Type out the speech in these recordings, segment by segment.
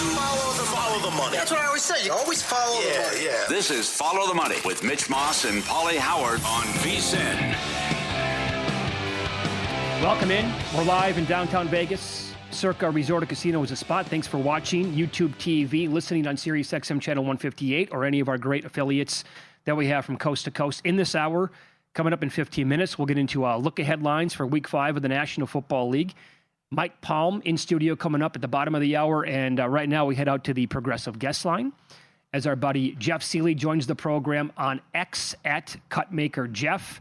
Follow the money. That's what I always say. You always follow the money. Yeah. This is Follow the Money with Mitch Moss and Pauly Howard on VSiN. Welcome in. We're live in downtown Vegas. Circa Resort and Casino is a spot. Thanks for watching YouTube TV, listening on Sirius XM Channel 158, or any of our great affiliates that we have from coast to coast. In this hour, coming up in 15 minutes, we'll get into look-ahead lines for Week 5 of the National Football League. Mike Palm in studio coming up at the bottom of the hour, and right now we head out to the Progressive Guest Line as our buddy Jeff Sealey joins the program on X at CutmakerJeff,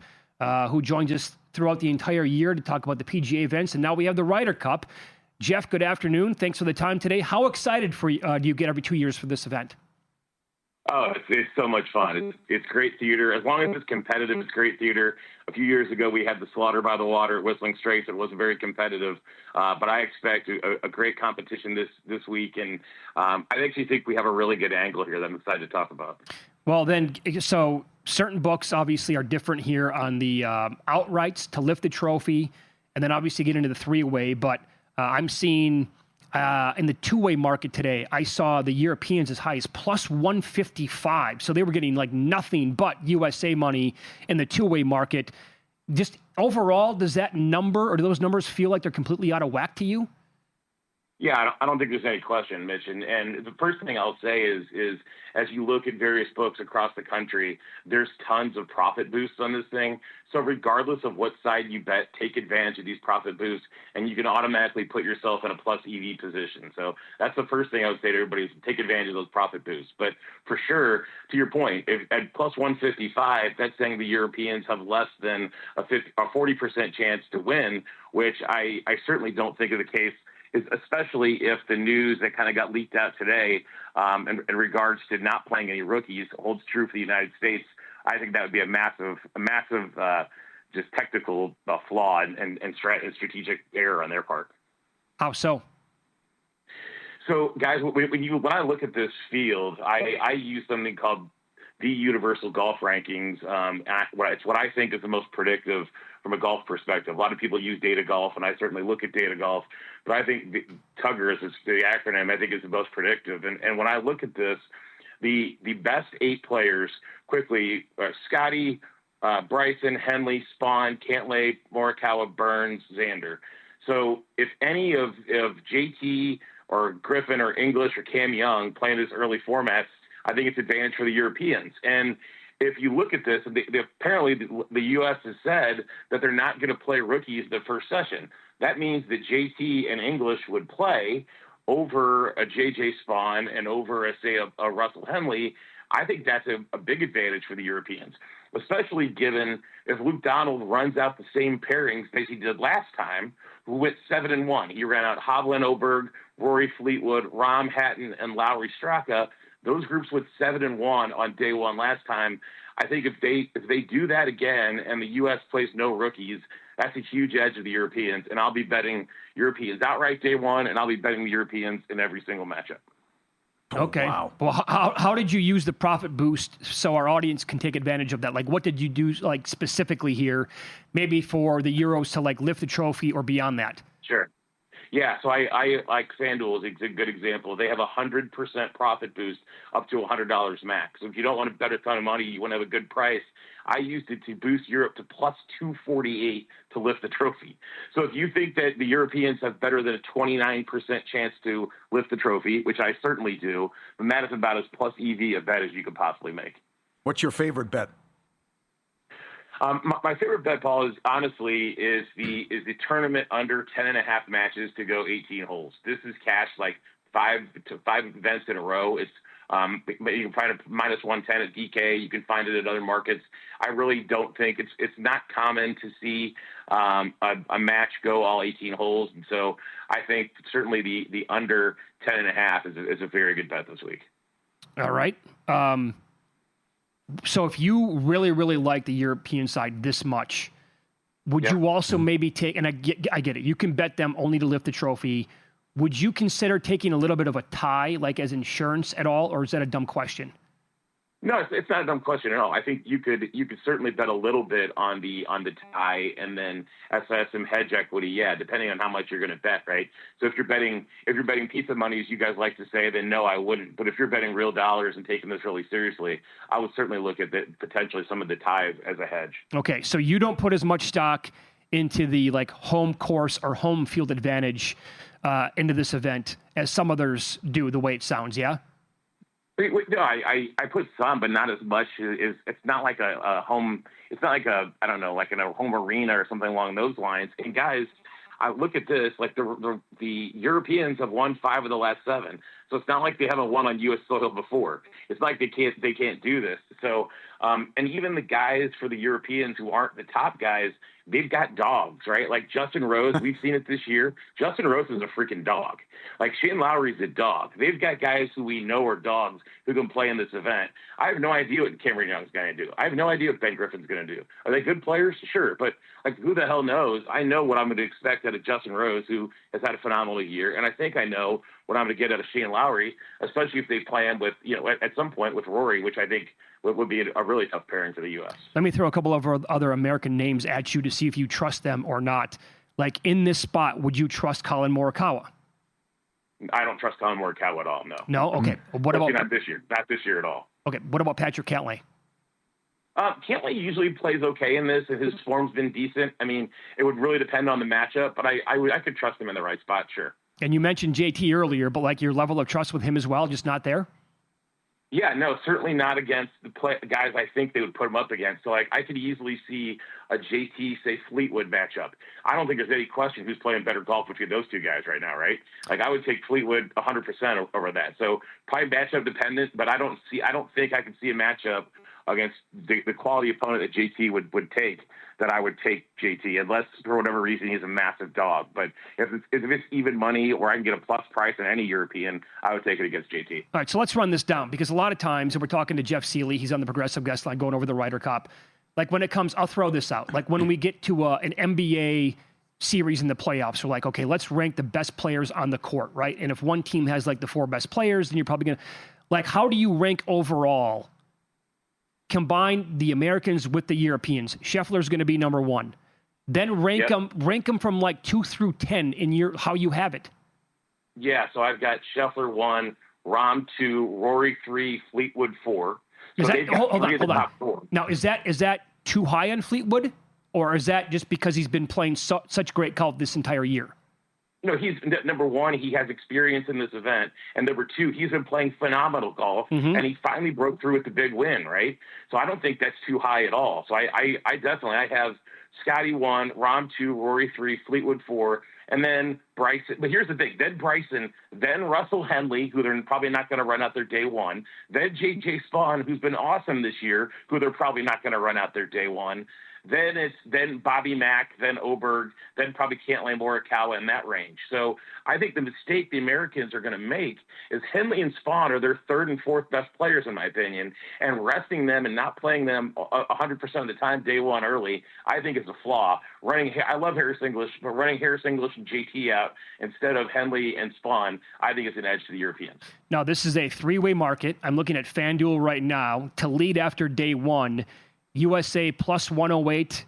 who joins us throughout the entire year to talk about the PGA events, and now we have the Ryder Cup. Jeff, good afternoon. Thanks for the time today. How excited do you get every 2 years for this event? Oh, it's so much fun. It's great theater. As long as it's competitive, it's great theater. A few years ago, we had the Slaughter by the Water at Whistling Straits. It wasn't very competitive, but I expect a great competition this week, and I actually think we have a really good angle here that I'm excited to talk about. Well, then, so certain books obviously are different here on the outrights to lift the trophy, and then obviously get into the three-way, but I'm seeing... in the two-way market today, I saw the Europeans as high as plus 155. So they were getting like nothing but USA money in the two-way market. Just overall, does that number or do those numbers feel like they're completely out of whack to you? Yeah, I don't think there's any question, Mitch. And the first thing I'll say is as you look at various books across the country, there's tons of profit boosts on this thing. So regardless of what side you bet, take advantage of these profit boosts, and you can automatically put yourself in a plus EV position. So that's the first thing I would say to everybody is take advantage of those profit boosts. But for sure, to your point, if at plus 155, that's saying the Europeans have less than a 40% chance to win, which I certainly don't think is the case. Is especially if the news that kind of got leaked out today in regards to not playing any rookies holds true for the United States. I think that would be a massive just technical flaw and strategic error on their part. How so? So, guys, when I look at this field, I use something called the Universal Golf Rankings. It's what I think is the most predictive from a golf perspective. A lot of people use Data Golf, and I certainly look at Data Golf, but I think Tugger is the acronym. I think is the most predictive. And when I look at this, the best 8 players quickly: Scotty, Bryson, Henley, Spawn, Cantlay, Morikawa, Burns, Xander. So if any of JT or Griffin or English or Cam Young playing this early formats, I think it's advantage for the Europeans. And if you look at this, apparently the U.S. has said that they're not going to play rookies the first session. That means that JT and English would play over a J.J. Spawn and over, a Russell Henley. I think that's a big advantage for the Europeans, especially given if Luke Donald runs out the same pairings as he did last time, who went 7-1. He ran out Hovland Oberg, Rory Fleetwood, Rahm Hatton, and Lowry Straka. Those groups went 7-1 on day one last time. I think if they do that again and the U.S. plays no rookies, that's a huge edge of the Europeans. And I'll be betting Europeans outright day one, and I'll be betting the Europeans in every single matchup. Okay. Oh, wow. Well, how did you use the profit boost so our audience can take advantage of that? Like, what did you do, like, specifically here, maybe for the Euros to, like, lift the trophy or beyond that? Sure. Yeah, so I like FanDuel is a good example. They have 100% profit boost up to $100 max. So if you don't want to bet a ton of money, you want to have a good price. I used it to boost Europe to plus 248 to lift the trophy. So if you think that the Europeans have better than a 29% chance to lift the trophy, which I certainly do, then that is about as plus EV a bet as you could possibly make. What's your favorite bet? My favorite bet, Paul, is the tournament under 10.5 matches to go 18 holes. This is cash like five events in a row. It's you can find it minus 110 at DK. You can find it at other markets. I really don't think it's not common to see a match go all 18 holes, and so I think certainly the under 10.5 is a very good bet this week. All right. So if you really, really like the European side this much, would you also maybe take, and I get it, you can bet them only to lift the trophy. Would you consider taking a little bit of a tie, like as insurance at all, or is that a dumb question? No, it's not a dumb question at all. I think you could certainly bet a little bit on the tie and then as some hedge equity, yeah, depending on how much you're going to bet, right? So if you're betting pizza money, as you guys like to say, then no, I wouldn't. But if you're betting real dollars and taking this really seriously, I would certainly look at potentially some of the ties as a hedge. Okay, so you don't put as much stock into the like home course or home field advantage into this event as some others do, the way it sounds, yeah? No, I put some, but not as much. It's not like a home. It's not like I don't know, like in a home arena or something along those lines. And guys, I look at this like the Europeans have won 5 of the last 7, so it's not like they haven't won on U.S. soil before. It's not like they can't do this. So and even the guys for the Europeans who aren't the top guys, they've got dogs, right? Like Justin Rose, we've seen it this year. Justin Rose is a freaking dog. Like Shane Lowry's a dog. They've got guys who we know are dogs who can play in this event. I have no idea what Cameron Young's going to do. I have no idea what Ben Griffin's going to do. Are they good players? Sure. But like, who the hell knows? I know what I'm going to expect out of Justin Rose, who has had a phenomenal year. And I think I know what I'm going to get out of Shane Lowry, especially if they play him with, at some point with Rory, which I think would be a really tough pairing for the U.S. Let me throw a couple of other American names at you to see if you trust them or not. Like in this spot, would you trust Colin Morikawa? I don't trust Colin Morikawa at all. No. No. Okay. What about not this year? Not this year at all. Okay. What about Patrick Cantlay? Cantlay usually plays okay in this, and his form's been decent. I mean, it would really depend on the matchup, but I could trust him in the right spot, sure. And you mentioned JT earlier, but like your level of trust with him as well, just not there? Yeah, no, certainly not against the guys I think they would put him up against. So, like, I could easily see a JT, say, Fleetwood matchup. I don't think there's any question who's playing better golf between those two guys right now, right? Like, I would take Fleetwood 100% over that. So, probably matchup dependent, but I don't think I can see a matchup against the quality opponent that JT would take that I would take JT, unless for whatever reason he's a massive dog. But if it's even money or I can get a plus price on any European, I would take it against JT. All right, so let's run this down, because a lot of times, and we're talking to Jeff Sealey, he's on the Progressive Guest Line going over the Ryder Cup. Like when it comes, I'll throw this out. Like when we get to an NBA series in the playoffs, we're like, okay, let's rank the best players on the court, right? And if one team has like the 4 best players, then you're probably going to, like, how do you rank overall? Combine the Americans with the Europeans. Scheffler's going to be number 1. Then rank them from like 2 through 10 in how you have it. Yeah, so I've got Scheffler 1, Rahm 2, Rory 3, Fleetwood 4. So hold on. Now, is that too high on Fleetwood, or is that just because he's been playing such great golf this entire year? No, he's number 1. He has experience in this event, and number 2, he's been playing phenomenal golf, and he finally broke through with the big win, right? So I don't think that's too high at all. So I definitely have Scotty 1, Rahm 2, Rory 3, Fleetwood 4, and then Bryson. But here's the thing: then Bryson, then Russell Henley, who they're probably not going to run out their day 1, then J.J. Spawn, who's been awesome this year, who they're probably not going to run out their day 1. Then Bobby Mack, then Oberg, then probably Cantlay, Morikawa in that range. So I think the mistake the Americans are going to make is Henley and Spawn are their 3rd and 4th best players, in my opinion, and resting them and not playing them 100% of the time day 1 early, I think is a flaw. I love Harris English, but running Harris English and JT out instead of Henley and Spawn, I think is an edge to the Europeans. Now, this is a 3-way market. I'm looking at FanDuel right now. To lead after day 1, USA plus 108,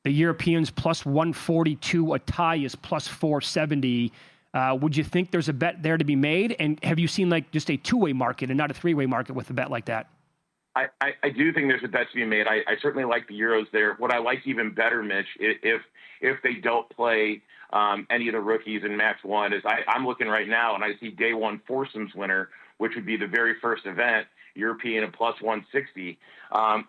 the Europeans plus 142, a tie is plus 470. Would you think there's a bet there to be made? And have you seen like just a 2-way market and not a 3-way market with a bet like that? I do think there's a bet to be made. I certainly like the Euros there. What I like even better, Mitch, if they don't play any of the rookies in Match 1, is I'm looking right now and I see day 1 foursomes winner, which would be the very first event, European at plus 160.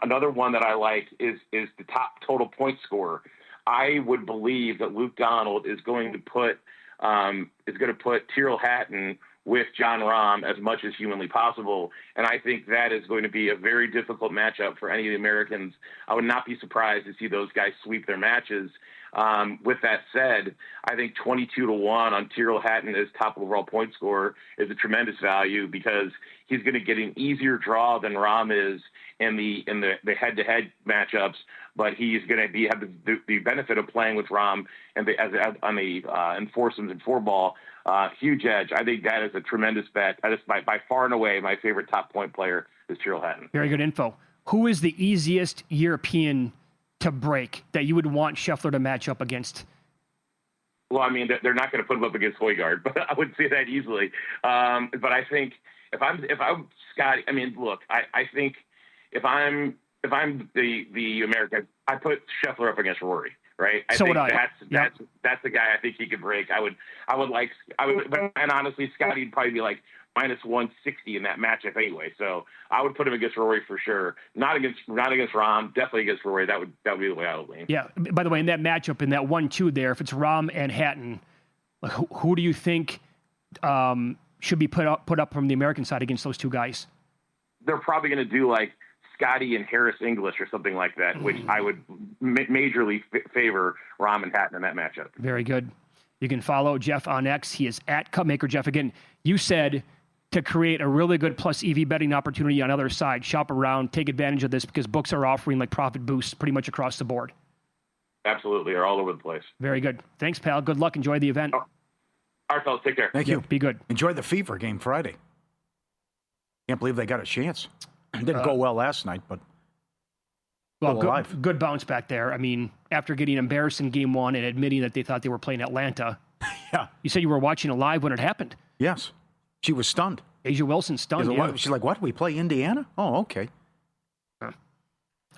Another one that I like is the top total point scorer. I would believe that Luke Donald is going to put Tyrrell Hatton with Jon Rahm as much as humanly possible, and I think that is going to be a very difficult matchup for any of the Americans. I would not be surprised to see those guys sweep their matches. With that said, I think 22-1 on Tyrrell Hatton as top overall point scorer is a tremendous value, because he's going to get an easier draw than Rahm is in the head-to-head matchups, but he's going to have the benefit of playing with Rahm and in foursomes and 4-ball. huge edge. I think that is a tremendous bet. That is by far and away my favorite top point player is Tyrrell Hatton. Very good info. Who is the easiest European to break that you would want Scheffler to match up against? Well, I mean, they're not going to put him up against Højgaard, but I would say that easily. But I think if I'm Scotty, I mean, look, I think if I'm the American, I put Scheffler up against Rory, right? I think that's the guy I think he could break. And honestly, Scotty would probably be like minus 160 in that matchup anyway. So I would put him against Rory for sure. Not against Rahm, definitely against Rory. That would be the way I would lean. Yeah. By the way, in that matchup, in that 1-2 there, if it's Rahm and Hatton, who do you think should be put up from the American side against those two guys? They're probably going to do like Scotty and Harris English or something like that, which I would majorly favor Rahm and Hatton in that matchup. Very good. You can follow Jeff on X. He is at Cupmaker Jeff. Again, you said to create a really good plus EV betting opportunity on other side, shop around, take advantage of this because books are offering like profit boosts pretty much across the board. Absolutely. They're all over the place. Very good. Thanks, pal. Good luck. Enjoy the event. All right, fellas. Take care. Thank you. Be good. Enjoy the Fever game Friday. Can't believe they got a chance. Didn't go well last night, but good bounce back there. I mean, after getting embarrassed in game one and admitting that they thought they were playing Atlanta. Yeah. You said you were watching it live when it happened. Yes. She was stunned. Asia Wilson stunned. Yeah. She's like, what? We play Indiana? Oh, okay. All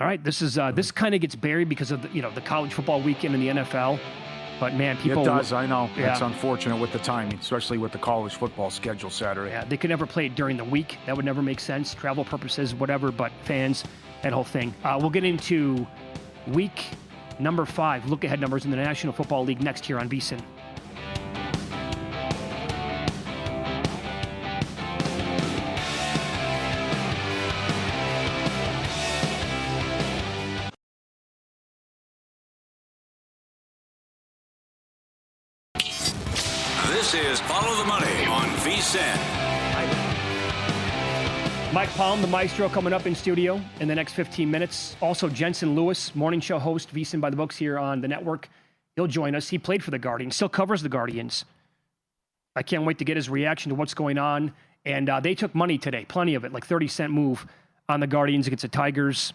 right. This is this kind of gets buried because of the college football weekend in the NFL. But man, people. It does. I know. Yeah. It's unfortunate with the timing, especially with the college football schedule Saturday. Yeah, they could never play it during the week. That would never make sense. Travel purposes, whatever. But fans, that whole thing. We'll get into week number 5. Look ahead numbers in the National Football League next here on VSiN. This is Follow the Money on VSiN. Mike Palm, the maestro, coming up in studio in the next 15 minutes. Also, Jensen Lewis, morning show host, VSiN by the Books here on the network. He'll join us. He played for the Guardians, still covers the Guardians. I can't wait to get his reaction to what's going on. And they took money today, plenty of it, like 30-cent move on the Guardians against the Tigers.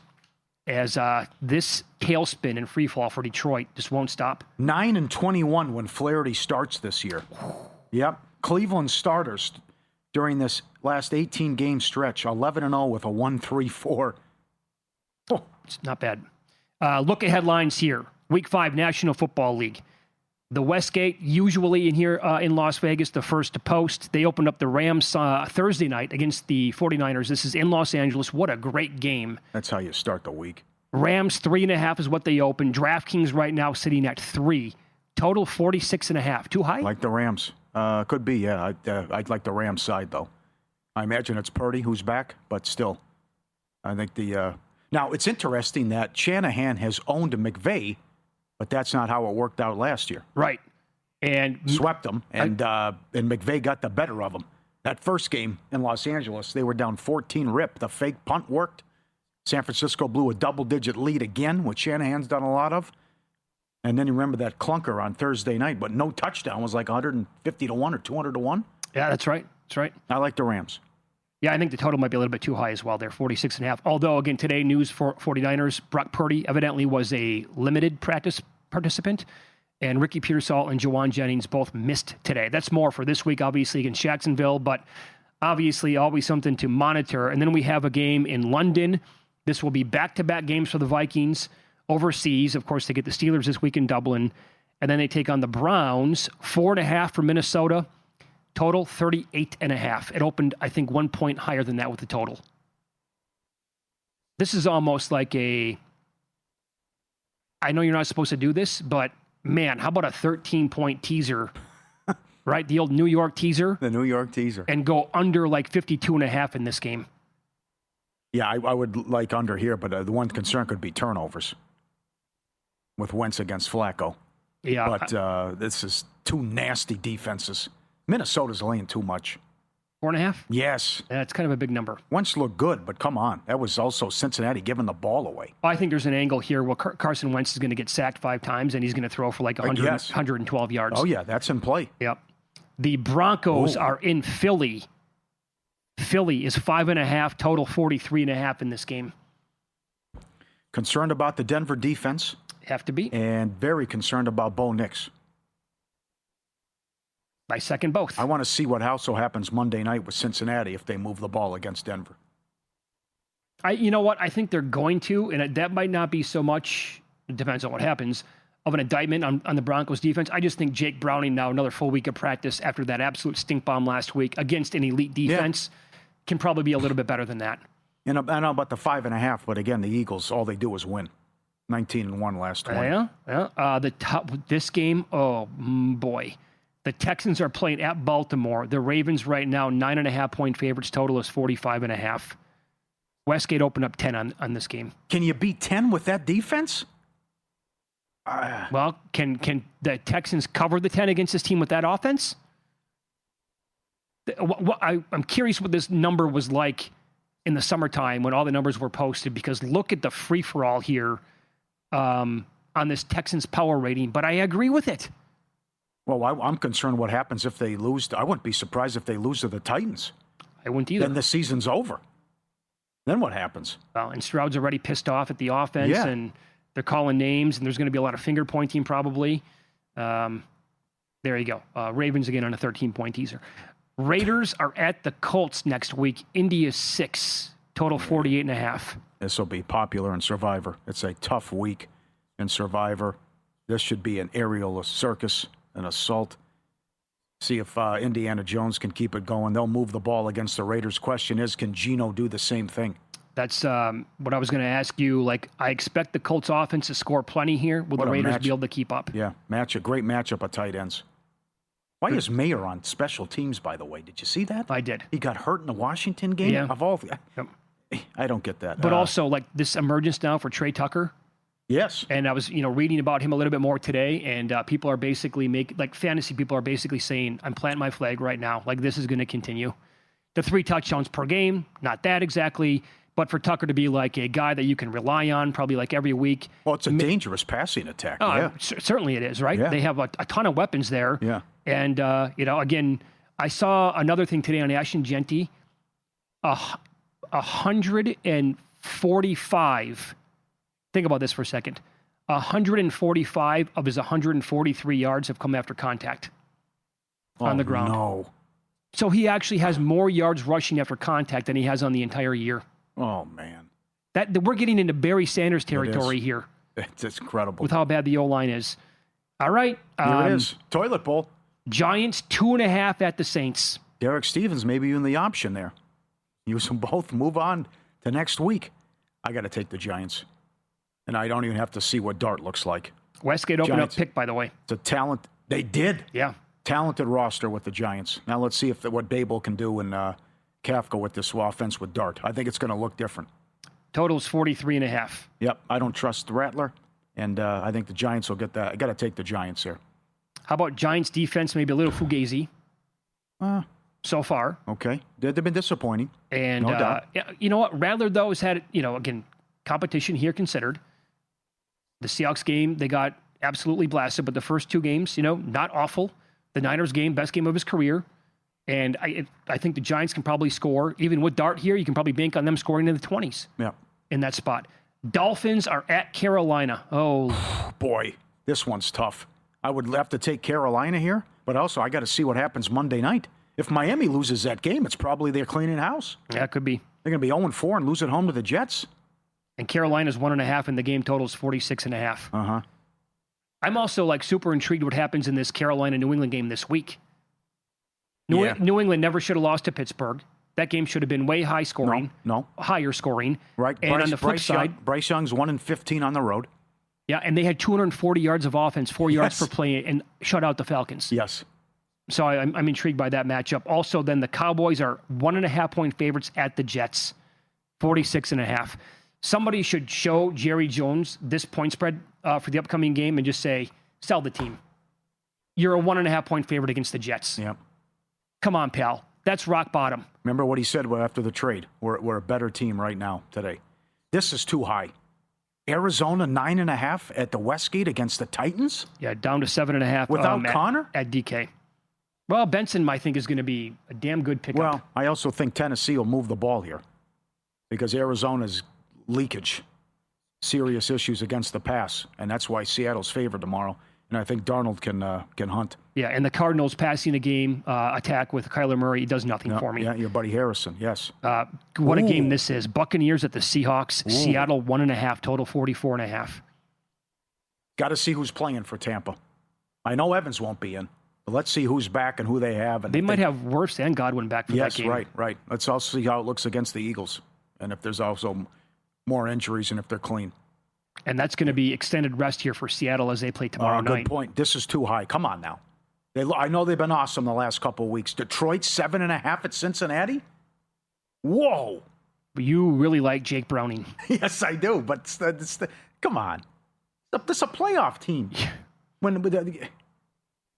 As this tailspin and free fall for Detroit just won't stop. 9-21 when Flaherty starts this year. Yep. Cleveland starters during this last 18-game stretch, 11-0 with a 1.34. Oh, it's not bad. Look at headlines here. Week 5, National Football League. The Westgate, usually in here in Las Vegas, the first to post. They opened up the Rams Thursday night against the 49ers. This is in Los Angeles. What a great game. That's how you start the week. Rams 3.5 is what they opened. DraftKings right now sitting at 3. Total 46.5. Too high? Like the Rams. Could be, yeah. I'd like the Rams side, though. I imagine it's Purdy who's back, but still. I think Now, it's interesting that Shanahan has owned McVay, but that's not how it worked out last year. Right. And swept them, and McVay got the better of them. That first game in Los Angeles, they were down 14-rip. The fake punt worked. San Francisco blew a double-digit lead again, which Shanahan's done a lot of. And then you remember that clunker on Thursday night, but no touchdown was like 150-1 or 200-1. Yeah, that's right. That's right. I like the Rams. Yeah, I think the total might be a little bit too high as well there, 46.5. Although, again, today, news for 49ers, Brock Purdy evidently was a limited practice participant, and Ricky Pearsall and Jawan Jennings both missed today. That's more for this week, obviously, against Jacksonville, but obviously always something to monitor. And then we have a game in London. This will be back-to-back games for the Vikings overseas. Of course, they get the Steelers this week in Dublin, and then they take on the Browns, 4.5 for Minnesota. Total 38.5. It opened, I think, 1 point higher than that with the total. This is almost like I know you're not supposed to do this, but man, how about a 13-point teaser, right? The old New York teaser. The New York teaser. And go under like 52.5 in this game. Yeah, I would like under here, but the one concern could be turnovers with Wentz against Flacco. Yeah. But this is two nasty defenses. Minnesota's laying too much. 4.5? Yes. That's kind of a big number. Wentz looked good, but come on. That was also Cincinnati giving the ball away. I think there's an angle here where Carson Wentz is going to get sacked 5 times, and he's going to throw for like 100, yes. 112 yards. Oh, yeah, that's in play. Yep. The Broncos are in Philly. Philly is 5.5, total 43.5 in this game. Concerned about the Denver defense. Have to be. And very concerned about Bo Nix. I second both. I want to see what also happens Monday night with Cincinnati if they move the ball against Denver. You know what? I think they're going to, and that might not be so much, it depends on what happens, of an indictment on the Broncos defense. I just think Jake Browning now, another full week of practice after that absolute stink bomb last week against an elite defense, can probably be a little bit better than that. And I don't know about the 5.5, but again, the Eagles, all they do is win. 19-1 last 20. This game, oh boy. The Texans are playing at Baltimore. The Ravens right now, 9.5-point favorites. Total is 45.5. Westgate opened up 10 on this game. Can you beat 10 with that defense? Well, can the Texans cover the 10 against this team with that offense? I'm curious what this number was like in the summertime when all the numbers were posted, because look at the free-for-all here on this Texans power rating, but I agree with it. Well, I'm concerned what happens if they lose. I wouldn't be surprised if they lose to the Titans. I wouldn't either. Then the season's over. Then what happens? Well, and Stroud's already pissed off at the offense, and they're calling names, and there's going to be a lot of finger-pointing probably. There you go. Ravens again on a 13-point teaser. Raiders are at the Colts next week. Indy is 6, total 48.5. This will be popular in Survivor. It's a tough week in Survivor. This should be an aerial circus, an assault. See if Indiana Jones can keep it going. They'll move the ball against the Raiders. Question is, can Geno do the same thing? That's what I was going to ask you. Like, I expect the Colts offense to score plenty here. Will the Raiders be able to keep up? Yeah, a great matchup of tight ends. Why is Mayer on special teams, by the way? Did you see that? I did. He got hurt in the Washington game? Yeah. I don't get that. But also, like, this emergence now for Trey Tucker. Yes. And I was, reading about him a little bit more today, and people are basically fantasy people are basically saying, I'm planting my flag right now. Like, this is going to continue. The 3 touchdowns per game, not that exactly, but for Tucker to be like a guy that you can rely on probably like every week. Well, it's a dangerous passing attack. Oh, certainly it is, right? Yeah. They have a ton of weapons there. Yeah. And, again, I saw another thing today on Ashton Genty, 145. Think about this for a second. 145 of his 143 yards have come after contact on the ground. No. So he actually has more yards rushing after contact than he has on the entire year. Oh, man. That we're getting into Barry Sanders territory here. It's incredible. With how bad the O-line is. All right. Here it is. Toilet bowl. Giants 2.5 at the Saints. Derek Stevens maybe in the option there. Use them both. Move on to next week. I got to take the Giants. And I don't even have to see what Dart looks like. Westgate opened up pick, by the way. It's a talent. They did. Yeah. Talented roster with the Giants. Now let's see what Babel can do and Kafka with this offense with Dart. I think it's going to look different. Total's 43.5. Yep. I don't trust the Rattler. And I think the Giants will get that. I got to take the Giants here. How about Giants defense? Maybe a little fugazi so far. Okay. They've been disappointing. And no doubt. You know what? Rattler, though, has had, again, competition here considered. The Seahawks game, they got absolutely blasted, but the first 2 games, not awful. The Niners game, best game of his career. And I think the Giants can probably score. Even with Dart here, you can probably bank on them scoring in the 20s in that spot. Dolphins are at Carolina. Oh, boy, this one's tough. I would have to take Carolina here, but also I got to see what happens Monday night. If Miami loses that game, it's probably they're cleaning house. Yeah, it could be. They're going to be 0-4 and lose at home to the Jets. And Carolina's 1.5, and the game total is 46.5. Uh-huh. I'm also super intrigued what happens in this Carolina-New England game this week. New England never should have lost to Pittsburgh. That game should have been way high scoring. No. Higher scoring. Right. And on the flip side, Bryce Young's 1-15 on the road. Yeah, and they had 240 yards of offense, 4 yards per play, and shut out the Falcons. Yes. So I'm intrigued by that matchup. Also, then the Cowboys are 1.5-point favorites at the Jets, 46.5. Somebody should show Jerry Jones this point spread for the upcoming game and just say, sell the team. You're a 1.5-point favorite against the Jets. Yep. Come on, pal. That's rock bottom. Remember what he said after the trade. We're a better team right now today. This is too high. Arizona 9.5 at the Westgate against the Titans? Yeah, down to 7.5. Without Connor? At DK. Well, Benson, I think, is going to be a damn good pickup. Well, I also think Tennessee will move the ball here because Arizona's leakage, serious issues against the pass, and that's why Seattle's favored tomorrow. And I think Darnold can hunt. Yeah, and the Cardinals passing a game attack with Kyler Murray does nothing for me. Yeah, your buddy Harrison, yes. What a game this is. Buccaneers at the Seahawks. Ooh. Seattle 1.5, total 44.5. Got to see who's playing for Tampa. I know Evans won't be in, but let's see who's back and who they have. And They might have Wirfs and Godwin back for that game. Yes, right. Let's also see how it looks against the Eagles and if there's also more injuries and if they're clean. And that's going to be extended rest here for Seattle as they play tomorrow night. Good point. This is too high. Come on now. I know they've been awesome the last couple of weeks. Detroit, 7.5 at Cincinnati? Whoa. But you really like Jake Browning. Yes, I do. But come on. This is a playoff team.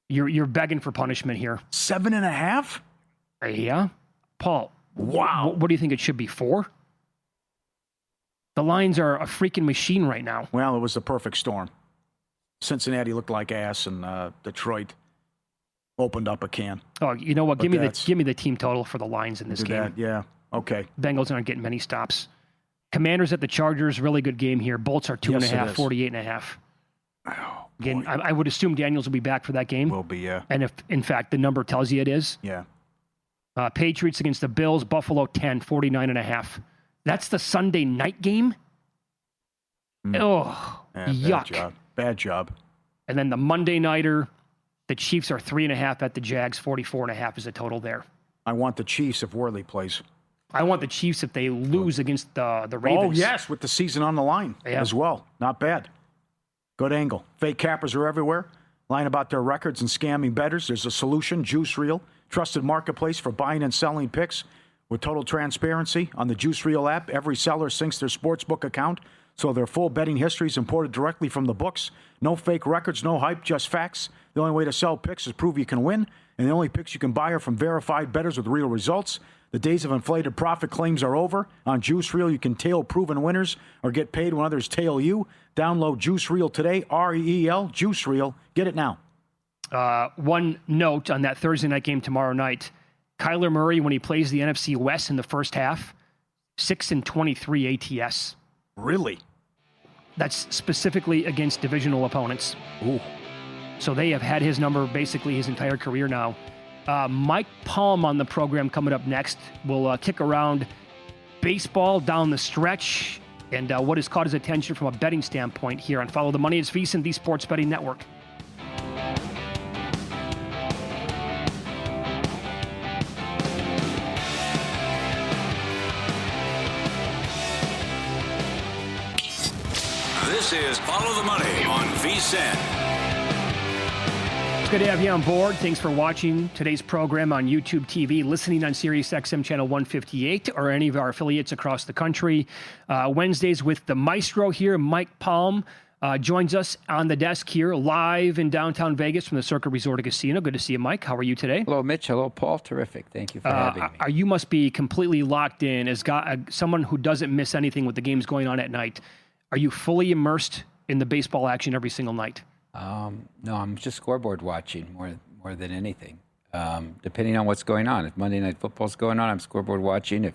You're begging for punishment here. 7.5? Yeah. Paul. Wow. What do you think it should be, 4? The Lions are a freaking machine right now. Well, it was the perfect storm. Cincinnati looked like ass, and Detroit opened up a can. Oh, you know what? Give me the team total for the Lions in this game. Yeah. Okay. Bengals aren't getting many stops. Commanders at the Chargers, really good game here. Bolts are 2.5, 48.5. Oh, Again, I would assume Daniels will be back for that game. Will be, yeah. And if, in fact, the number tells you it is. Yeah. Patriots against the Bills, Buffalo 10, 49.5. That's the Sunday night game? Oh, yeah, yuck. Bad job. And then the Monday nighter, the Chiefs are 3.5 at the Jags, 44.5 is the total there. I want the Chiefs if Worley plays. I want the Chiefs if they lose against the Ravens. Oh, yes, with the season on the line as well. Not bad. Good angle. Fake cappers are everywhere. Lying about their records and scamming bettors. There's a solution, Juice Reel. Trusted marketplace for buying and selling picks. With total transparency on the Juice Reel app, every seller syncs their sportsbook account, so their full betting history is imported directly from the books. No fake records, no hype, just facts. The only way to sell picks is prove you can win, and the only picks you can buy are from verified bettors with real results. The days of inflated profit claims are over. On Juice Reel, you can tail proven winners or get paid when others tail you. Download Juice Reel today, REEL, Juice Reel. Get it now. One note on that Thursday night game tomorrow night. Kyler Murray, when he plays the NFC West in the first half, 6-23 ATS. Really? That's specifically against divisional opponents. Ooh. So they have had his number basically his entire career now. Mike Palm on the program coming up next. We'll kick around baseball down the stretch and what has caught his attention from a betting standpoint here on Follow the Money. It's VSiN, the Sports Betting Network. This is Follow the Money on VSiN. It's good to have you on board. Thanks for watching today's program on YouTube TV, listening on Sirius XM channel 158 or any of our affiliates across the country. Wednesdays with the maestro here, Mike Palm, joins us on the desk here live in downtown Vegas from the Circa Resort and Casino. Good to see you, Mike. How are you today? Hello, Mitch. Hello, Paul. Terrific. Thank you for having me. You must be completely locked in as someone who doesn't miss anything with the games going on at night. Are you fully immersed in the baseball action every single night? No, I'm just scoreboard watching more than anything. Depending on what's going on. If Monday Night Football's going on, I'm scoreboard watching.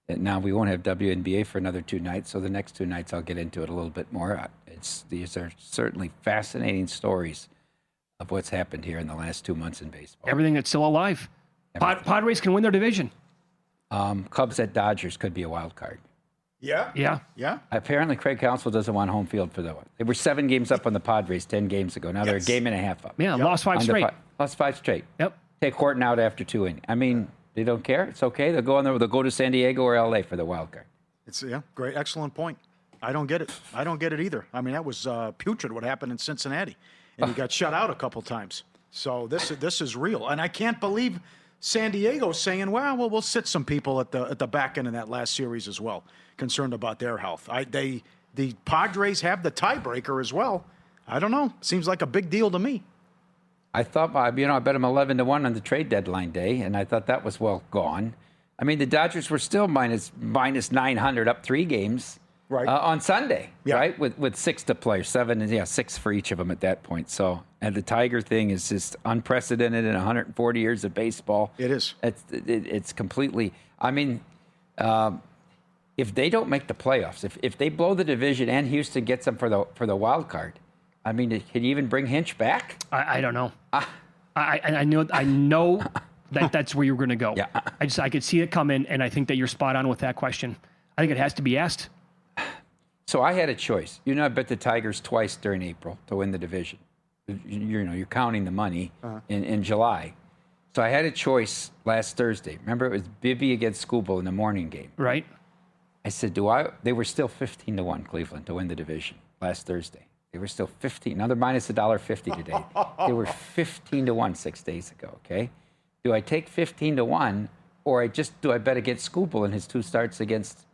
Now we won't have WNBA for another 2 nights, so the next 2 nights I'll get into it a little bit more. These are certainly fascinating stories of what's happened here in the last 2 months in baseball. Everything that's still alive. Padres can win their division. Cubs at Dodgers could be a wild card. Yeah. Apparently, Craig Counsell doesn't want home field for that one. They were 7 games up on the Padres 10 games ago. Now they're a game and a half up. Yeah, lost 5 straight. Lost 5 straight. Yep. Take Horton out after 2 innings. I mean, they don't care. It's okay. They'll go on there. They'll go to San Diego or LA for the wild card. It's great, excellent point. I don't get it. I don't get it either. I mean, that was putrid what happened in Cincinnati, and he got shut out a couple times. So this is real, and I can't believe San Diego's saying, "Well, we'll sit some people at the back end of that last series as well, concerned about their health." The Padres have the tiebreaker as well. I don't know. Seems like a big deal to me. I thought, I bet him 11-1 on the trade deadline day, and I thought that was well gone. I mean, the Dodgers were still minus 900 up 3 games on Sunday, right? With 6 to play, 7 and 6 for each of them at that point. So And the Tiger thing is just unprecedented in 140 years of baseball. It is. It's completely. I mean, if they don't make the playoffs, if they blow the division and Houston gets them for the wild card, I mean, can you even bring Hinch back? I don't know. I know that's where you're going to go. Yeah. I could see it coming, and I think that you're spot on with that question. I think it has to be asked. So I had a choice. I bet the Tigers twice during April to win the division. You're counting the money in July. So I had a choice last Thursday. Remember, it was Bibby against Skubal in the morning game. Right. I said, they were still 15-1 Cleveland to win the division last Thursday. They were still 15. Now they're minus $1.50 today. They were 15-1 6 days ago, okay? Do I take 15-1 or do I bet against Skubal in his 2 starts against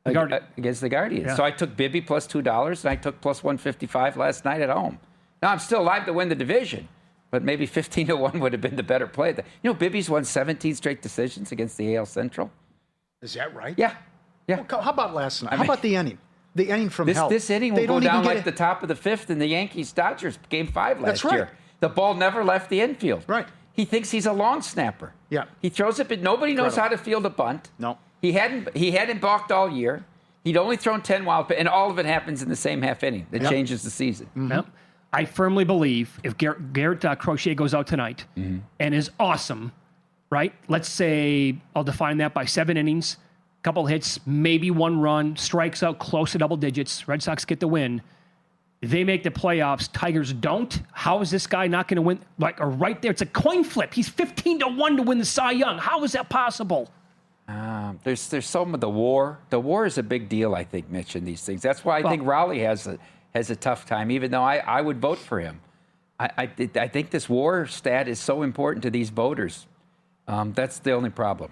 the Guardians? Yeah. So I took Bibby plus $2 and I took plus 155 last night at home. Now I'm still alive to win the division, but maybe 15-1 would have been the better play. Bibby's won 17 straight decisions against the AL Central. Is that right? Yeah. Yeah. Well, how about last night? How about the inning? The inning from hell. This inning will go down like the top of the 5th in the Yankees-Dodgers Game 5 last year. The ball never left the infield. Right. He thinks he's a long snapper. Yeah. He throws it, but nobody knows how to field a bunt. No. He hadn't balked all year. He'd only thrown 10 wild pitches, and all of it happens in the same half inning that changes the season. Mm-hmm. Yep. I firmly believe if Garrett Crochet goes out tonight and is awesome, right? Let's say I'll define that by 7 innings, couple hits, maybe 1 run, strikes out close to double digits. Red Sox get the win. They make the playoffs. Tigers don't. How is this guy not going to win? Right there, it's a coin flip. He's 15-1 to win the Cy Young. How is that possible? There's some of the war. The war is a big deal, I think, Mitch, in these things. That's why I think Raleigh has a tough time, even though I would vote for him. I think this war stat is so important to these voters. That's the only problem.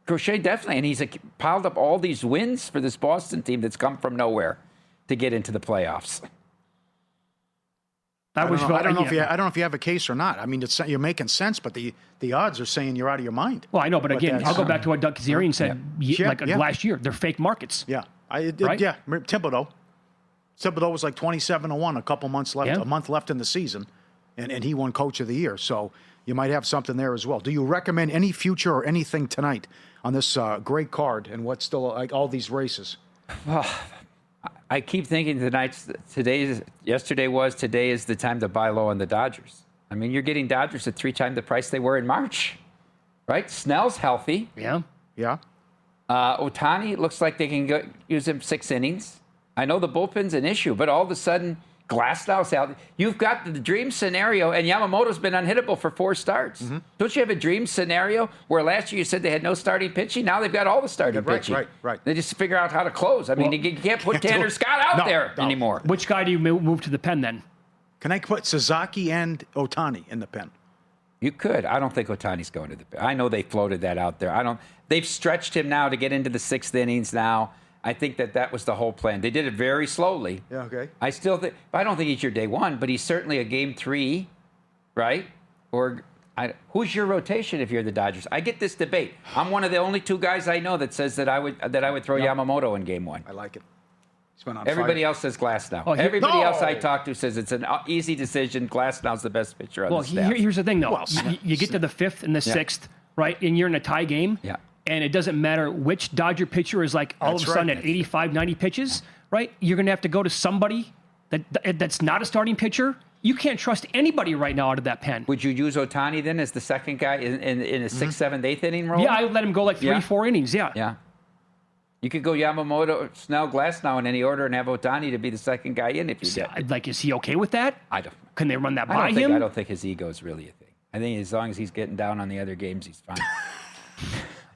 Crochet definitely, and he's piled up all these wins for this Boston team that's come from nowhere to get into the playoffs. I don't know if you have a case or not. I mean, you're making sense, but the odds are saying you're out of your mind. Well, I know, but again, I'll go back to what Doug Kazarian said last year. They're fake markets. Yeah, right? Yeah. Thibodeau was like 27-1, a month left in the season, and he won Coach of the Year. So you might have something there as well. Do you recommend any future or anything tonight on this great card and what's still like all these races? Well, I keep thinking today is the time to buy low on the Dodgers. I mean, you're getting Dodgers at 3 times the price they were in March, right? Snell's healthy. Yeah. Yeah. Ohtani looks like they can use him 6 innings. I know the bullpen's an issue, but all of a sudden, Glasnow's out. You've got the dream scenario, and Yamamoto's been unhittable for 4 starts. Mm-hmm. Don't you have a dream scenario where last year you said they had no starting pitching? Now they've got all the starting pitching. Right. They just figure out how to close. I mean, you can't put Tanner Scott out there anymore. Which guy do you move to the pen then? Can I put Sasaki and Ohtani in the pen? You could. I don't think Ohtani's going to the pen. I know they floated that out there. They've stretched him now to get into the 6th innings now. I think that was the whole plan. They did it very slowly. Yeah, okay. I don't think he's your day 1, but he's certainly a game 3, right? Who's your rotation if you're the Dodgers? I get this debate. I'm one of the only 2 guys I know that says that I would throw Yamamoto in game 1. I like it. He's been on Everybody fire. else says Glasnow. Everybody else I talk to says it's an easy decision. Glasnow's the best pitcher on the staff. Here's the thing, though. You get to the 5th and the 6th, right? And you're in a tie game. Yeah. And it doesn't matter which Dodger pitcher is all of a sudden at 85, 90 pitches, right? You're going to have to go to somebody that's not a starting pitcher. You can't trust anybody right now out of that pen. Would you use Ohtani then as the second guy in a 6th, 7th, 8th inning role? Yeah, I would let him go 3, 4 innings, yeah. Yeah. You could go Yamamoto, Snell, Glasnow in any order and have Ohtani to be the second guy in if you get. Is he okay with that? I don't. Can they run that by him? I don't think his ego is really a thing. I think as long as he's getting down on the other games, he's fine.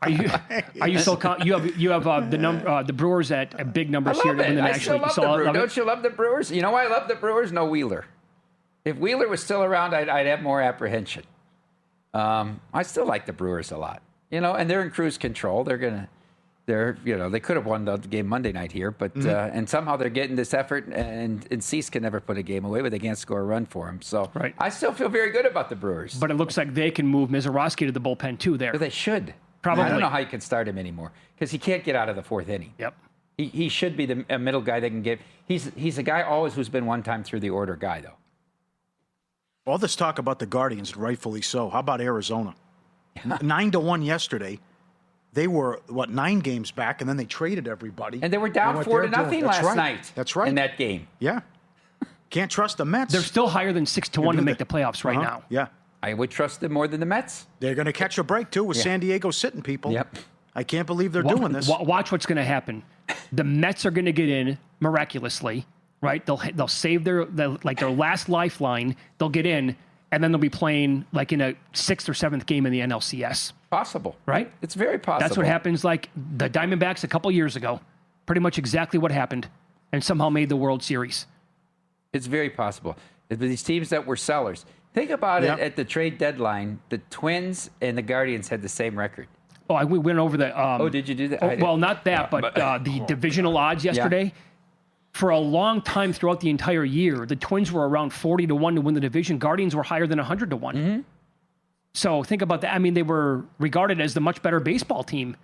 Are you still? You have the Brewers at big numbers here to win the National League. Don't you love the Brewers? You know why I love the Brewers? No Wheeler. If Wheeler was still around, I'd have more apprehension. I still like the Brewers a lot. And they're in cruise control. They could have won the game Monday night here, but and somehow they're getting this effort. And Cease can never put a game away, but they can't score a run for him. So I still feel very good about the Brewers. But it looks like they can move Mizorowski to the bullpen too. There, but they should. Probably. I don't know how you can start him anymore because he can't get out of the 4th inning. Yep. He should be a middle guy that can get. He's a guy always who's been one time through the order guy though. All this talk about the Guardians, rightfully so. How about Arizona? 9-1 yesterday. They were, 9 games back, and then they traded everybody. And they were down 4-0 last night. That's right. In that game. Yeah. Can't trust the Mets. They're still higher than 6-1 to make the playoffs right now. Yeah. I would trust them more than the Mets. They're going to catch a break, too, with San Diego sitting people. Yep. I can't believe they're doing this. Watch what's going to happen. The Mets are going to get in miraculously, right? They'll save their last lifeline. They'll get in, and then they'll be playing like in a 6th or 7th game in the NLCS. Possible. Right? It's very possible. That's what happens like the Diamondbacks a couple years ago. Pretty much exactly what happened, and somehow made the World Series. It's very possible. These teams that were sellers. Think about it at the trade deadline. The Twins and the Guardians had the same record. Oh, we went over the... did you do that? Well, not that, but the divisional odds yesterday. Yeah. For a long time throughout the entire year, the Twins were around 40-1 to win the division. Guardians were higher than 100-1. Mm-hmm. So think about that. I mean, they were regarded as the much better baseball team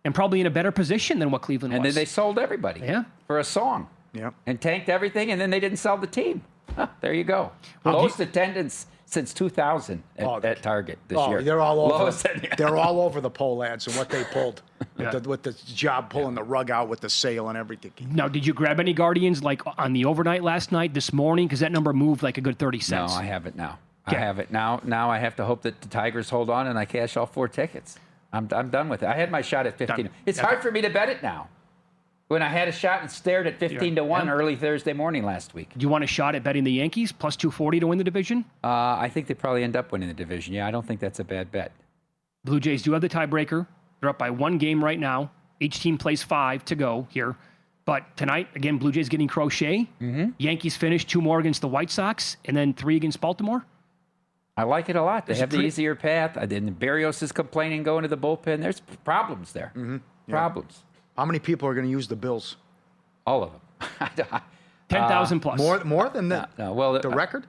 and probably in a better position than what Cleveland was. And then they sold everybody for a song. Yeah. And tanked everything, and then they didn't sell the team. There you go. Lowest attendance since 2000 at Target this year. They're all over. They're all over the poll ads and what they pulled with the job pulling the rug out with the sale and everything. Now, did you grab any Guardians like on the overnight last night, this morning? Because that number moved like a good 30 cents. No, I have it now. Okay. I have it now. Now I have to hope that the Tigers hold on and I cash all 4 tickets. I'm done with it. I had my shot at 15. It's hard for me to bet it now. When I had a shot and stared at 15-1 early Thursday morning last week. Do you want a shot at betting the Yankees plus 240 to win the division? I think they probably end up winning the division. Yeah, I don't think that's a bad bet. Blue Jays do have the tiebreaker. They're up by 1 game right now. Each team plays 5 to go here. But tonight, again, Blue Jays getting Crochet. Mm-hmm. Yankees finish 2 more against the White Sox and then 3 against Baltimore. I like it a lot. They have the easier path. Then Berrios is complaining going to the bullpen. There's problems there. Mm-hmm. Problems. How many people are going to use the Bills? All of them. 10,000 plus. More than that? No. Well, the record?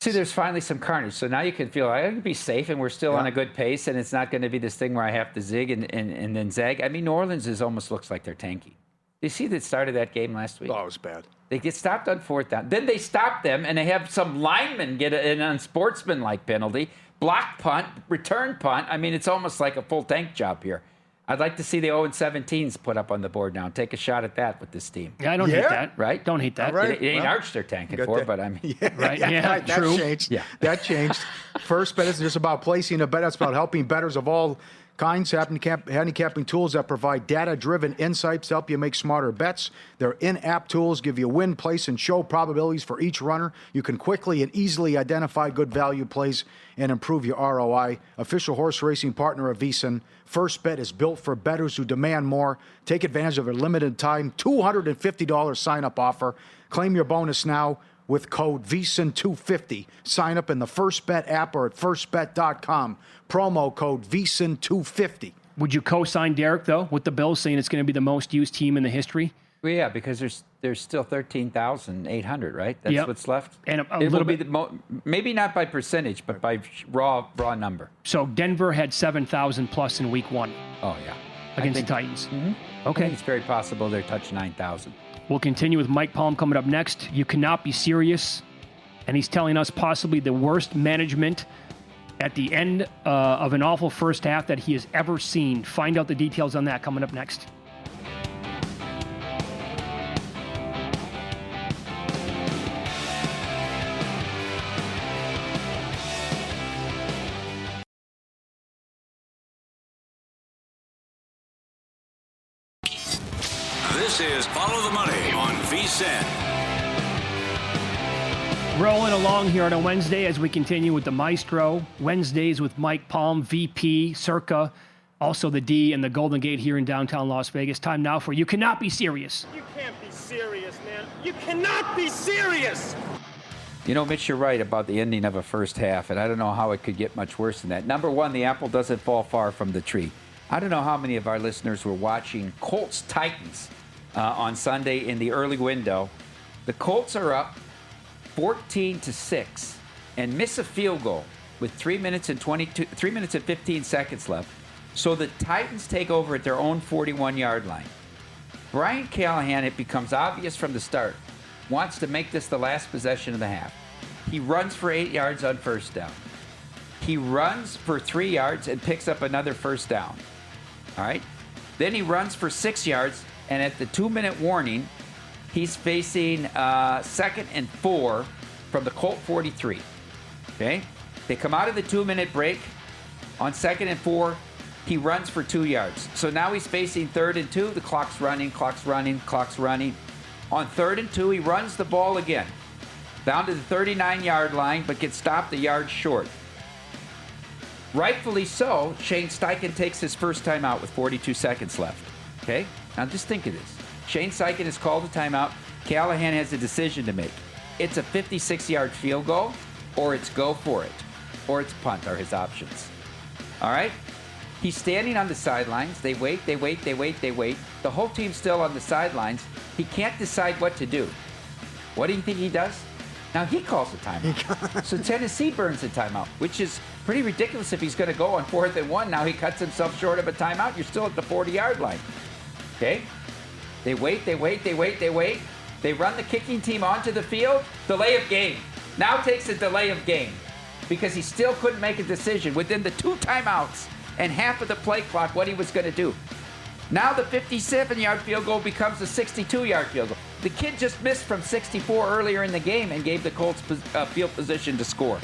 See, there's finally some carnage. So now you can feel I can be safe, and we're still on a good pace, and it's not going to be this thing where I have to zig and then zag. I mean, New Orleans almost looks like they're tanky. You see the start of that game last week? Oh, it was bad. They get stopped on 4th down. Then they stop them, and they have some lineman get an unsportsmanlike penalty, block punt, return punt. I mean, it's almost like a full tank job here. I'd like to see the 0-17s put up on the board now and take a shot at that with this team. Yeah, I don't hate that. Right? Don't hate that. Right. It ain't Arch they're tanking for, but I mean. Right, yeah, true. That changed. Yeah. That changed. First bet isn't just about placing a bet. It's about helping bettors of all kinds, handicapping tools that provide data-driven insights to help you make smarter bets. Their in-app tools give you win, place, and show probabilities for each runner. You can quickly and easily identify good value plays and improve your ROI. Official horse racing partner of VSiN. First Bet is built for bettors who demand more. Take advantage of a limited time $250 sign-up offer. Claim your bonus now with code VSiN250. Sign up in the First Bet app or at firstbet.com. Promo code VSiN250. Would you co-sign Derek, though, with the Bills saying it's going to be the most used team in the history? Well, yeah, because there's still 13,800, right? That's what's left. And a little bit, maybe not by percentage, but by raw number. So Denver had 7,000 plus in week 1. Oh, yeah. Against the Titans. Mm-hmm. Okay. It's very possible they'll touch 9,000. We'll continue with Mike Palm coming up next. You cannot be serious. And he's telling us possibly the worst management at the end of an awful first half that he has ever seen. Find out the details on that coming up next. This is Follow the Money on VSiN. Rolling along here on a Wednesday as we continue with the Maestro. Wednesdays with Mike Palm, VP, Circa, also the D and the Golden Gate here in downtown Las Vegas. Time now for You Cannot Be Serious. You can't be serious, man. You cannot be serious. You know, Mitch, you're right about the ending of a first half, and I don't know how it could get much worse than that. Number one, the apple doesn't fall far from the tree. I don't know how many of our listeners were watching Colts-Titans on Sunday in the early window. The Colts are up 14-6 and miss a field goal with 3 minutes and 15 seconds left. So the Titans take over at their own 41-yard line. Brian Callahan, it becomes obvious from the start, wants to make this the last possession of the half. He runs for 8 yards on first down. He runs for 3 yards and picks up another first down. All right? Then he runs for 6 yards, and at the 2-minute warning, he's facing 2nd and 4 from the Colt 43. Okay? They come out of the 2-minute break. On 2nd and 4, he runs for 2 yards. So now he's facing 3rd and 2. The clock's running. On 3rd and 2, he runs the ball again. Down to the 39-yard line, but gets stopped a yard short. Rightfully so, Shane Steichen takes his first timeout with 42 seconds left. Okay? Now just think of this. Shane Steichen has called a timeout. Callahan has a decision to make. It's a 56-yard field goal, or it's go for it, or it's punt are his options. All right? He's standing on the sidelines. They wait. The whole team's still on the sidelines. He can't decide what to do. What do you think he does? Now he calls a timeout. So Tennessee burns a timeout, which is pretty ridiculous if he's going to go on 4th and 1. Now he cuts himself short of a timeout. You're still at the 40-yard line. Okay? They wait. They run the kicking team onto the field. Delay of game. Now takes a delay of game because he still couldn't make a decision within the 2 timeouts and half of the play clock what he was going to do. Now the 57-yard field goal becomes a 62-yard field goal. The kid just missed from 64 earlier in the game and gave the Colts field position to score.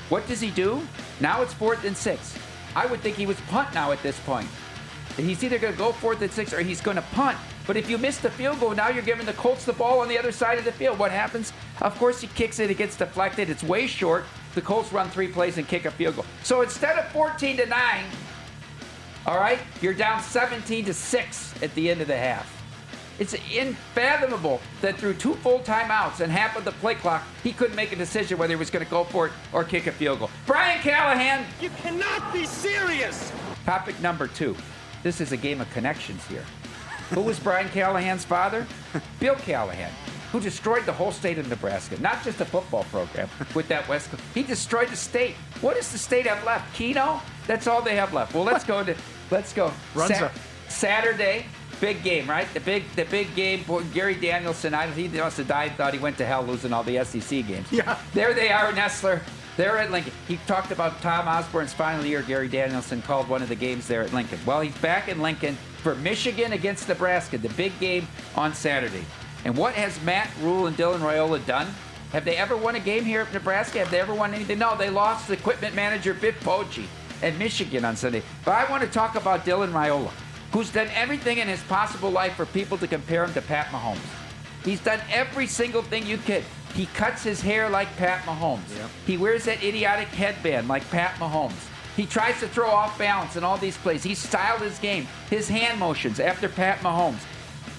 What does he do? Now it's 4th and 6. I would think he was punt now at this point. He's either going to go 4th and 6 or he's going to punt. But if you miss the field goal, now you're giving the Colts the ball on the other side of the field. What happens? Of course, he kicks it. It gets deflected. It's way short. The Colts run 3 plays and kick a field goal. So instead of 14-9, all right, you're down 17-6 at the end of the half. It's unfathomable that through 2 full timeouts and half of the play clock, he couldn't make a decision whether he was going to go for it or kick a field goal. Brian Callahan. You cannot be serious. Topic number 2. This is a game of connections here. Who was Brian Callahan's father? Bill Callahan, who destroyed the whole state of Nebraska, not just a football program with that West Coast. He destroyed the state. What does the state have left? Keno? That's all they have left. Well, let's go. Saturday, big game, right? The big game. Boy, Gary Danielson, he must have died, thought he went to hell losing all the SEC games. Yeah. There they are, Nestler. They're at Lincoln. He talked about Tom Osborne's final year. Gary Danielson called one of the games there at Lincoln. Well, he's back in Lincoln for Michigan against Nebraska, the big game on Saturday. And what has Matt Rule and Dylan Raiola done? Have they ever won a game here at Nebraska? Have they ever won anything? No, they lost to equipment manager Biff Poggi at Michigan on Sunday. But I want to talk about Dylan Raiola, who's done everything in his possible life for people to compare him to Pat Mahomes. He's done every single thing you could. He cuts his hair like Pat Mahomes. Yep. He wears that idiotic headband like Pat Mahomes. He tries to throw off balance in all these plays. He's styled his game, his hand motions after Pat Mahomes.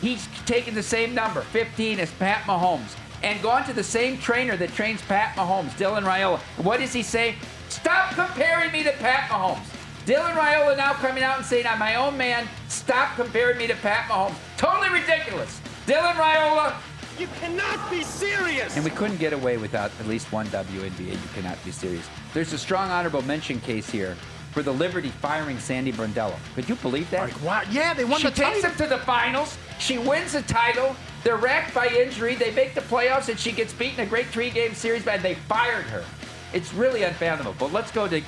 He's taken the same number, 15, as Pat Mahomes, and gone to the same trainer that trains Pat Mahomes, Dylan Raiola. What does he say? Stop comparing me to Pat Mahomes. Dylan Raiola now coming out and saying, I'm my own man. Stop comparing me to Pat Mahomes. Totally ridiculous. Dylan Raiola. You cannot be serious. And we couldn't get away without at least one WNBA. You cannot be serious. There's a strong honorable mention case here for the Liberty firing Sandy Brondello. Could you believe that? Like, wow. Yeah, they won the title. She takes them to the finals. She wins the title. They're racked by injury. They make the playoffs, and she gets beaten in a great 3-game series, and they fired her. It's really unfathomable. But let's go to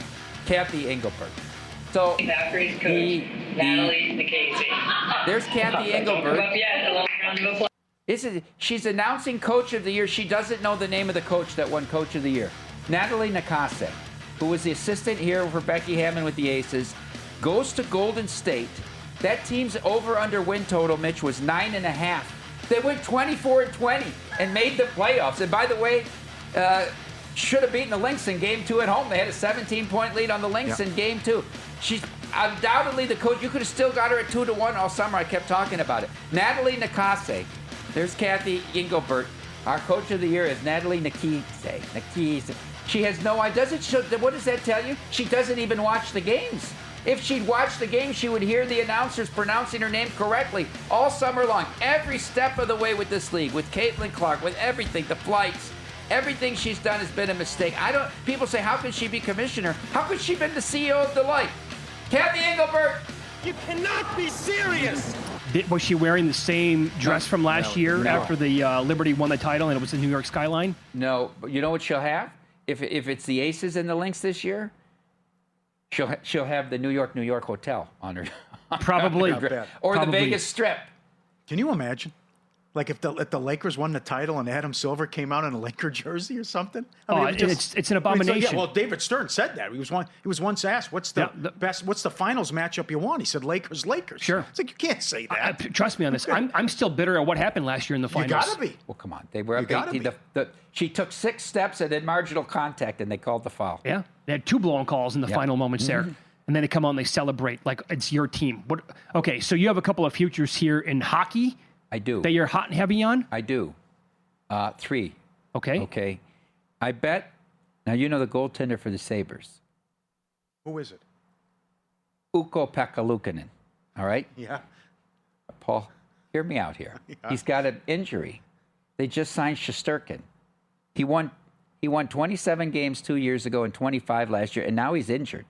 Kathy Engelbert. So Valkyrie's coach, Natalie Nikasi. There's Kathy Engelbert. A little round of applause. She's announcing Coach of the Year. She doesn't know the name of the coach that won Coach of the Year. Natalie Nikasi, who was the assistant here for Becky Hammond with the Aces, goes to Golden State. That team's over-under win total, Mitch, was 9.5. They went 24-20 and made the playoffs. And by the way, should have beaten the Lynx in Game 2 at home. They had a 17-point lead on the Lynx in Game 2. She's undoubtedly the coach. You could have still got her at 2-1 all summer. I kept talking about it. Natalie Nikasi. There's Kathy Engelbert. Our Coach of the Year is Natalie Nikasi. She has no idea. What does that tell you? She doesn't even watch the games. If she'd watched the game, she would hear the announcers pronouncing her name correctly all summer long. Every step of the way with this league, with Caitlin Clark, with everything, the flights, everything she's done has been a mistake. People say, how could she be commissioner? How could she have been the CEO of Delight? Kathy Engelbert. You cannot be serious. Was she wearing the same dress from last year after the Liberty won the title and it was the New York skyline? No, but you know what she'll have? If it's the Aces and the Lynx this year, she'll have the New York hotel on her. Probably. Or the Vegas Strip. Can you imagine? Like if the Lakers won the title and Adam Silver came out in a Laker jersey or something. It's an abomination. Well, David Stern said that. He was once asked, "What's the best? What's the finals matchup you want?" He said, "Lakers." Sure. It's like you can't say that. Trust me on this. I'm still bitter at what happened last year in the finals. You gotta be. Well, come on. They were up 18. She took 6 steps and then marginal contact, and they called the foul. Yeah, they had 2 blown calls in the final moments there. And then they come out and they celebrate like it's your team. Okay, so you have a couple of futures here in hockey. I do. That you're hot and heavy on? I do. 3. Okay. Okay. I bet. Now, you know the goaltender for the Sabres. Who is it? Ukko-Pekka Luukkonen. All right? Yeah. Paul, hear me out here. Yeah. He's got an injury. They just signed Shesterkin. He won 27 games 2 years ago and 25 last year, and now he's injured.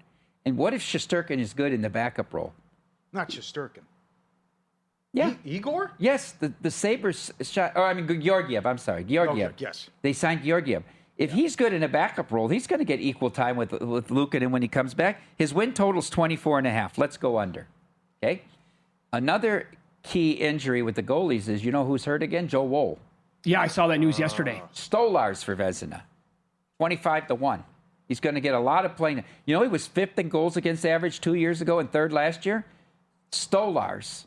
And what if Shesterkin is good in the backup role? Not Shesterkin. Yeah. Igor? Yes, the Sabres shot. Georgiev. I'm sorry, Georgiev. Okay, yes. They signed Georgiev. If he's good in a backup role, he's going to get equal time with Luukkonen when he comes back. His win total's 24.5. Let's go under. Okay. Another key injury with the goalies is, you know who's hurt again? Joe Woll. Yeah, I saw that news yesterday. Stolarz for Vezina, 25-1. He's going to get a lot of playing. You know, he was 5th in goals against average 2 years ago and 3rd last year. Stolarz.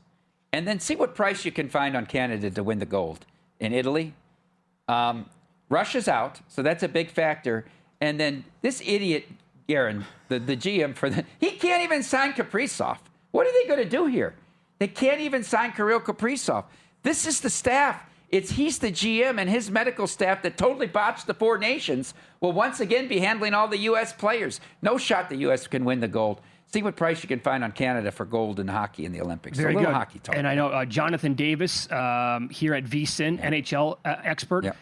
And then see what price you can find on Canada to win the gold. In Italy, Russia's out, so that's a big factor. And then this idiot, Guerin, the GM he can't even sign Kaprizov. What are they going to do here? They can't even sign Kirill Kaprizov. This is the staff. He's the GM and his medical staff that totally botched the 4 nations will once again be handling all the U.S. players. No shot the U.S. can win the gold. See what price you can find on Canada for gold in hockey in the Olympics. Very good. Hockey talk. And I know Jonathan Davis here at VSiN, NHL expert,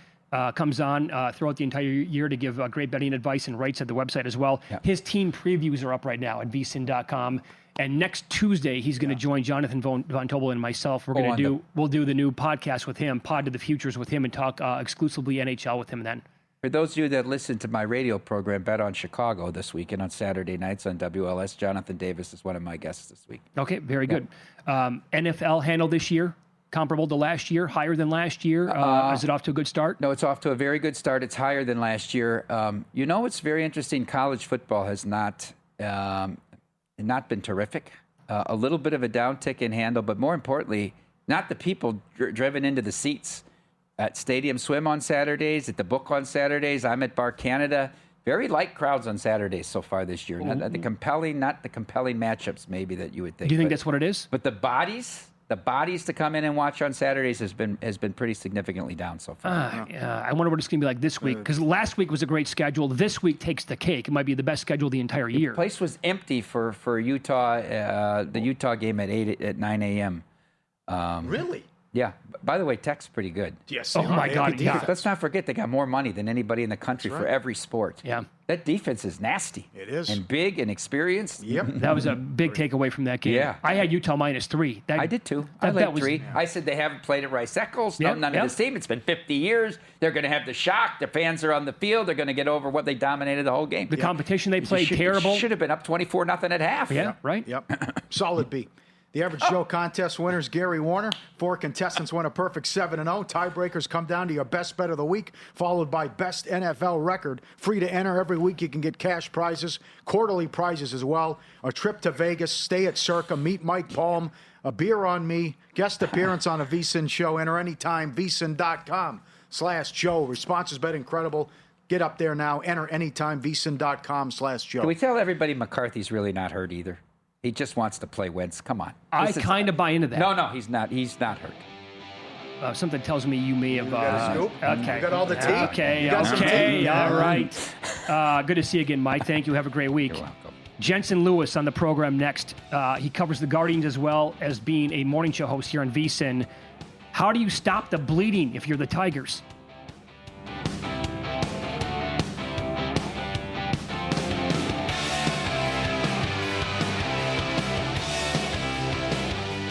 comes on throughout the entire year to give great betting advice and writes at the website as well. His team previews are up right now at vsin.com. And next Tuesday, he's going to join Jonathan Von Tobel and myself. We'll do the new podcast with him, Pod to the Futures with him, and talk exclusively NHL with him then. For those of you that listen to my radio program, Bet on Chicago this weekend on Saturday nights on WLS, Jonathan Davis is one of my guests this week. Okay, very good. NFL handle this year, comparable to last year, higher than last year? Is it off to a good start? No, it's off to a very good start. It's higher than last year. You know, it's very interesting. College football has not been terrific. A little bit of a downtick in handle, but more importantly, not the people driven into the seats. At Stadium Swim on Saturdays, at the Book on Saturdays, I'm at Bar Canada. Very light crowds on Saturdays so far this year. Not the compelling matchups maybe that you would think. Do you think that's what it is? But the bodies to come in and watch on Saturdays has been pretty significantly down so far. I wonder what it's going to be like this week, because last week was a great schedule. This week takes the cake. It might be the best schedule the entire year. The place was empty for Utah, the Utah game at 9 a.m. Really? Yeah. By the way, Tech's pretty good. Yes. Oh, my God. Yeah. Let's not forget they got more money than anybody in the country for every sport. Yeah. That defense is nasty. It is. And big and experienced. Yep. That was a big takeaway from that game. Yeah. I had Utah -3. I did too. I liked 3. I said they haven't played at Rice Eccles. None of this team. It's been 50 years. They're going to have the shock. The fans are on the field. They're going to get over what they dominated the whole game. The competition they played, terrible. Should have been up 24-0 at half. Yeah, right? Yep. Solid B. The Average Joe contest winners, Gary Warner. 4 contestants win a perfect 7-0. Tiebreakers come down to your best bet of the week, followed by best NFL record. Free to enter. Every week you can get cash prizes, quarterly prizes as well. A trip to Vegas, stay at Circa, meet Mike Palm, a beer on me, guest appearance on a VSiN show. Enter anytime, vsin.com/Joe. Responses been incredible. Get up there now. Enter anytime, vsin.com/Joe. Can we tell everybody McCarthy's really not hurt either? He just wants to play Wentz. Come on. I kind of buy into that. No, he's not. He's not hurt. Something tells me you may have. Okay. You got all the tea? Okay. All right. Good to see you again, Mike. Thank you. Have a great week. You're welcome. Jensen Lewis on the program next. He covers the Guardians as well as being a morning show host here on VSiN. How do you stop the bleeding if you're the Tigers?